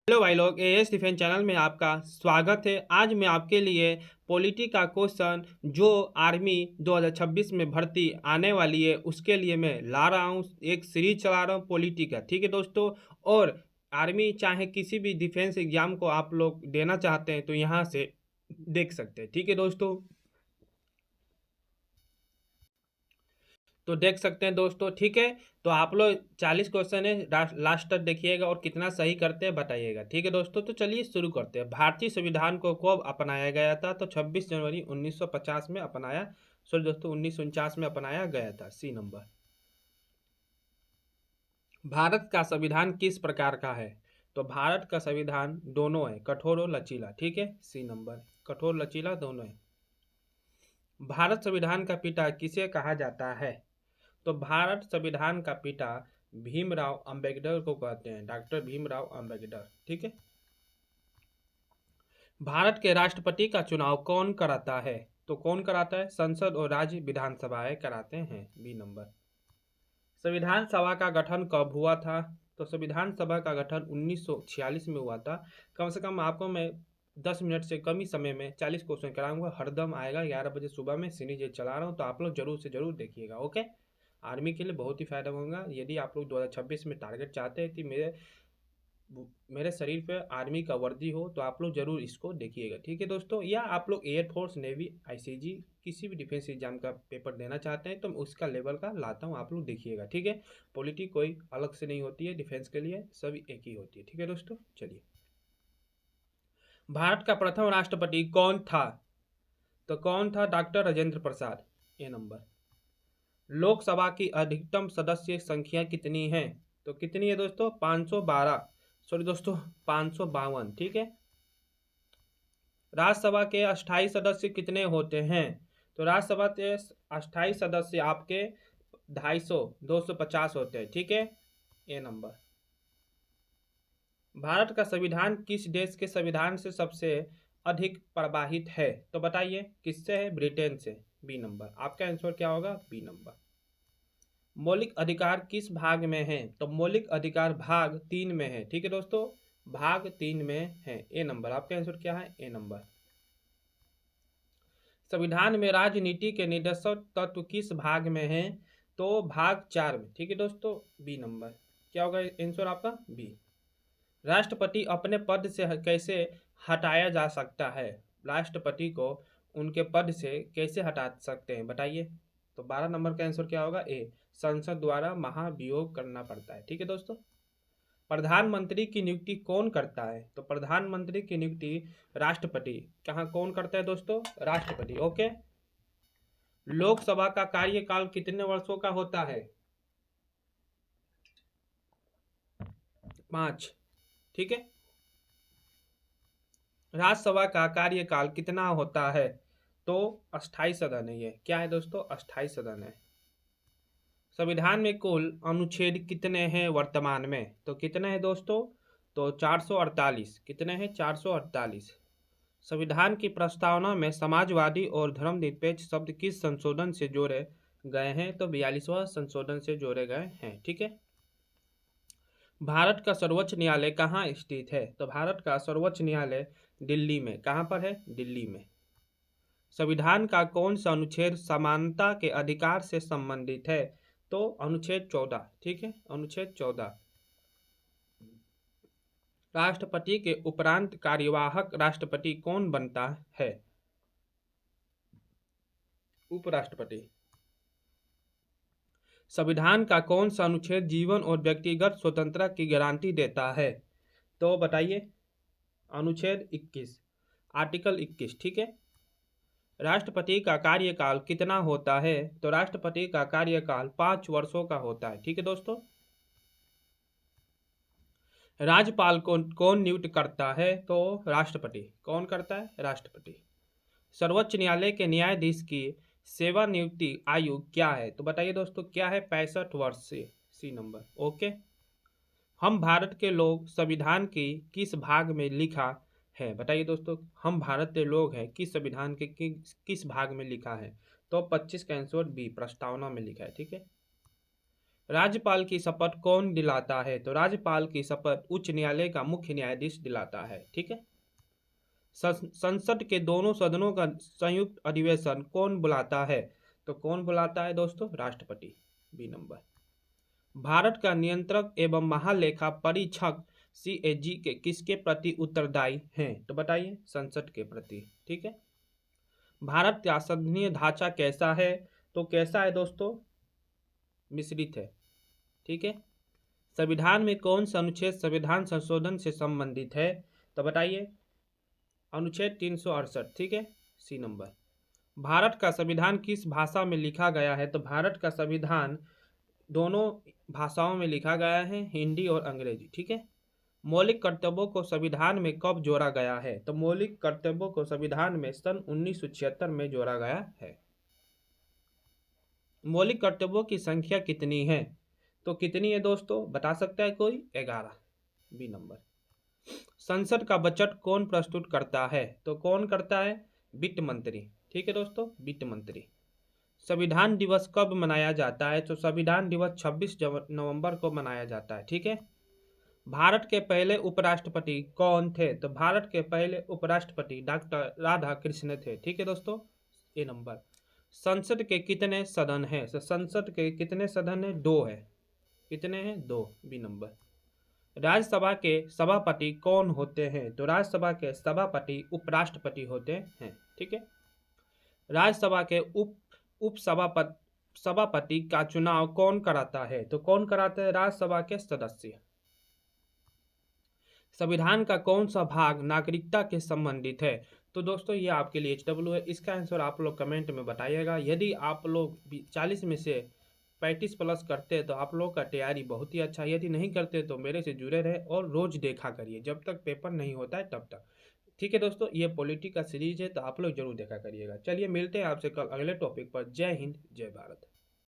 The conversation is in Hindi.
हेलो भाई लोग, एएस डिफेंस चैनल में आपका स्वागत है। आज मैं आपके लिए पॉलिटी का क्वेश्चन जो आर्मी 2026 में भर्ती आने वाली है उसके लिए मैं ला रहा हूँ। एक सीरीज चला रहा हूँ पॉलिटी का, ठीक है दोस्तों। और आर्मी चाहे किसी भी डिफेंस एग्जाम को आप लोग देना चाहते हैं तो यहाँ से देख सकते हैं, ठीक है दोस्तों। तो देख सकते हैं दोस्तों, ठीक है। तो आप लोग 40 क्वेश्चन है, लास्ट तक देखिएगा और कितना सही करते हैं बताइएगा, ठीक है दोस्तों। तो चलिए शुरू करते हैं। भारतीय संविधान को कब अपनाया गया था? तो 26 जनवरी 1950 में अपनाया, सॉरी दोस्तों 1949 में अपनाया गया था। सी नंबर। भारत का संविधान किस प्रकार का है? तो भारत का संविधान दोनों है, कठोर और लचीला, ठीक है। सी नंबर, कठोर लचीला दोनों है। भारत संविधान का पिता किसे कहा जाता है? तो भारत संविधान का पिता भीमराव अंबेडकर को कहते हैं, डॉक्टर भीमराव अंबेडकर, ठीक है। भारत के राष्ट्रपति का चुनाव कौन कराता है? तो कौन कराता है? संसद और राज्य विधानसभाएं कराते हैं। B number. संविधान सभा का गठन कब हुआ था? तो संविधान सभा का गठन 1946 में हुआ था। कम से कम आपको मैं 10 मिनट से कम ही समय में 40 क्वेश्चन कराऊंगा, हरदम आएगा 11 बजे सुबह में सीरीज चला रहा हूँ, तो आप लोग जरूर से जरूर देखिएगा, ओके। आर्मी के लिए बहुत ही फायदा होगा। यदि आप लोग 2026 में टारगेट चाहते हैं कि मेरे शरीर पे आर्मी का वर्दी हो तो आप लोग जरूर इसको देखिएगा, ठीक है दोस्तों। या आप लोग एयरफोर्स, नेवी, आईसीजी किसी भी डिफेंस एग्जाम का पेपर देना चाहते हैं तो मैं उसका लेवल का लाता हूँ, आप लोग देखिएगा, ठीक है। पॉलिटी कोई अलग से नहीं होती है, डिफेंस के लिए सभी एक ही होती है, ठीक है दोस्तों। चलिए, भारत का प्रथम राष्ट्रपति कौन था? तो कौन था? डॉक्टर राजेंद्र प्रसाद। ए नंबर। लोकसभा की अधिकतम सदस्य संख्या कितनी है? तो कितनी है दोस्तों? 512, सॉरी दोस्तों 552, ठीक है। राज्यसभा के अस्थायी सदस्य कितने होते हैं? तो राज्यसभा के अस्थायी सदस्य आपके 250, 250 होते हैं, ठीक है। ए नंबर। भारत का संविधान किस देश के संविधान से सबसे अधिक प्रवाहित है? तो बताइए किससे है? ब्रिटेन से। B number. आपका आंसर क्या होगा? B number. मौलिक अधिकार किस भाग में है? तो मौलिक अधिकार भाग 3 में है, ठीक है दोस्तों। भाग 3 में है। ए नंबर। आपका आंसर क्या है? ए नंबर। संविधान में राजनीति के निर्देशक तत्व किस भाग में है? तो भाग 4 में, ठीक है दोस्तों। B number. क्या होगा आंसर आपका? बी। राष्ट्रपति अपने पद से कैसे हटाया जा सकता है? राष्ट्रपति को उनके पद से कैसे हटा सकते हैं बताइए। तो 12 नंबर का आंसर क्या होगा? ए। संसद द्वारा महाभियोग करना पड़ता है, ठीक है दोस्तों। प्रधानमंत्री की नियुक्ति कौन करता है? तो प्रधानमंत्री की नियुक्ति राष्ट्रपति। कहाँ कौन करता है दोस्तों? राष्ट्रपति, ओके। लोकसभा का कार्यकाल कितने वर्षों का होता है? 5, ठीक है। राज्यसभा का कार्यकाल कितना होता है? तो अस्थाई सदन है ये। क्या है दोस्तों? अस्थाई सदन है। संविधान में कुल अनुच्छेद कितने हैं वर्तमान में? तो कितने हैं दोस्तों? तो 448। कितने हैं? 448। संविधान की प्रस्तावना में समाजवादी और धर्मनिरपेक्ष शब्द किस संशोधन से जोड़े गए हैं? तो 42वां संशोधन से जोड़े गए हैं, ठीक है। भारत का सर्वोच्च न्यायालय कहाँ स्थित है? तो भारत का सर्वोच्च न्यायालय दिल्ली में। कहाँ पर है? दिल्ली में। संविधान का कौन सा अनुच्छेद समानता के अधिकार से संबंधित है? तो अनुच्छेद 14, ठीक है। अनुच्छेद 14। राष्ट्रपति के उपरांत कार्यवाहक राष्ट्रपति कौन बनता है? उपराष्ट्रपति। संविधान का कौन सा अनुच्छेद जीवन और व्यक्तिगत स्वतंत्रता की गारंटी देता है? तो बताइए। अनुच्छेद 21, आर्टिकल 21, ठीक है। राष्ट्रपति का कार्यकाल कितना होता है? तो राष्ट्रपति का कार्यकाल 5 वर्षों का होता है, ठीक है दोस्तों। राज्यपाल को कौन नियुक्त करता है? तो राष्ट्रपति। कौन करता है? राष्ट्रपति। सर्वोच्च न्यायालय के न्यायाधीश की सेवानिवृत्ति आयु क्या है? तो बताइए दोस्तों क्या है? 65 वर्ष से। C number, okay. हम भारत के लोग संविधान की किस भाग में लिखा है? बताइए दोस्तों, हम भारत के लोग हैं किस संविधान के किस भाग में लिखा है? तो 25 का आंसर बी, प्रस्तावना में लिखा है, ठीक है। राज्यपाल की शपथ कौन दिलाता है? तो राज्यपाल की शपथ उच्च न्यायालय का मुख्य न्यायाधीश दिलाता है। ठीक है। संसद के दोनों सदनों का संयुक्त अधिवेशन कौन बुलाता है? तो कौन बुलाता है दोस्तों? राष्ट्रपति। B number. भारत का नियंत्रक एवं महालेखा परीक्षक CAG के किसके प्रति उत्तरदायी हैं? तो बताइए, संसद के प्रति। ठीक है। भारत का संसदीय ढांचा कैसा है? तो कैसा है दोस्तों? मिश्रित है। ठीक है। संविधान में कौन सा अनुच्छेद संविधान संशोधन से संबंधित है? तो बताइए, अनुच्छेद 368। ठीक है, सी नंबर। भारत का संविधान किस भाषा में लिखा गया है? तो भारत का संविधान दोनों भाषाओं में लिखा गया है, हिंदी और अंग्रेजी। ठीक है। मौलिक कर्तव्यों को संविधान में कब जोड़ा गया है? तो मौलिक कर्तव्यों को संविधान में सन 1976 में जोड़ा गया है। मौलिक कर्तव्यों की संख्या कितनी है? तो कितनी है दोस्तों, बता सकता है कोई? 11। B number. संसद का बजट कौन प्रस्तुत करता है? तो कौन करता है? वित्त मंत्री। ठीक है दोस्तों, वित्त मंत्री। संविधान दिवस कब मनाया जाता है? तो संविधान दिवस 26 नवंबर को मनाया जाता है। ठीक है। भारत के पहले उपराष्ट्रपति कौन थे? तो भारत के पहले उपराष्ट्रपति डॉक्टर राधा कृष्ण थे। ठीक है दोस्तों, ए नंबर। संसद के कितने सदन हैं? तो संसद के कितने सदन हैं? 2 है। कितने हैं? 2। B number. राज्यसभा के सभापति कौन होते हैं? तो राज्यसभा के सभापति उपराष्ट्रपति होते हैं। ठीक है। राज्यसभा के सभापति का चुनाव कौन कराता है? तो कौन कराते हैं? राज्यसभा के सदस्य। संविधान का कौन सा भाग नागरिकता के संबंधित है? तो दोस्तों ये आपके लिए HW है। इसका आंसर आप लोग कमेंट में बताइएगा। यदि आप लोग 40 में से 35+ करते हैं तो आप लोग का तैयारी बहुत ही अच्छा है। यदि नहीं करते तो मेरे से जुड़े रहे और रोज देखा करिए जब तक पेपर नहीं होता है तब तक। ठीक है दोस्तों, ये पॉलिटी का सीरीज है तो आप लोग जरूर देखा करिएगा। चलिए मिलते हैं आपसे कल अगले टॉपिक पर। जय हिंद, जय भारत।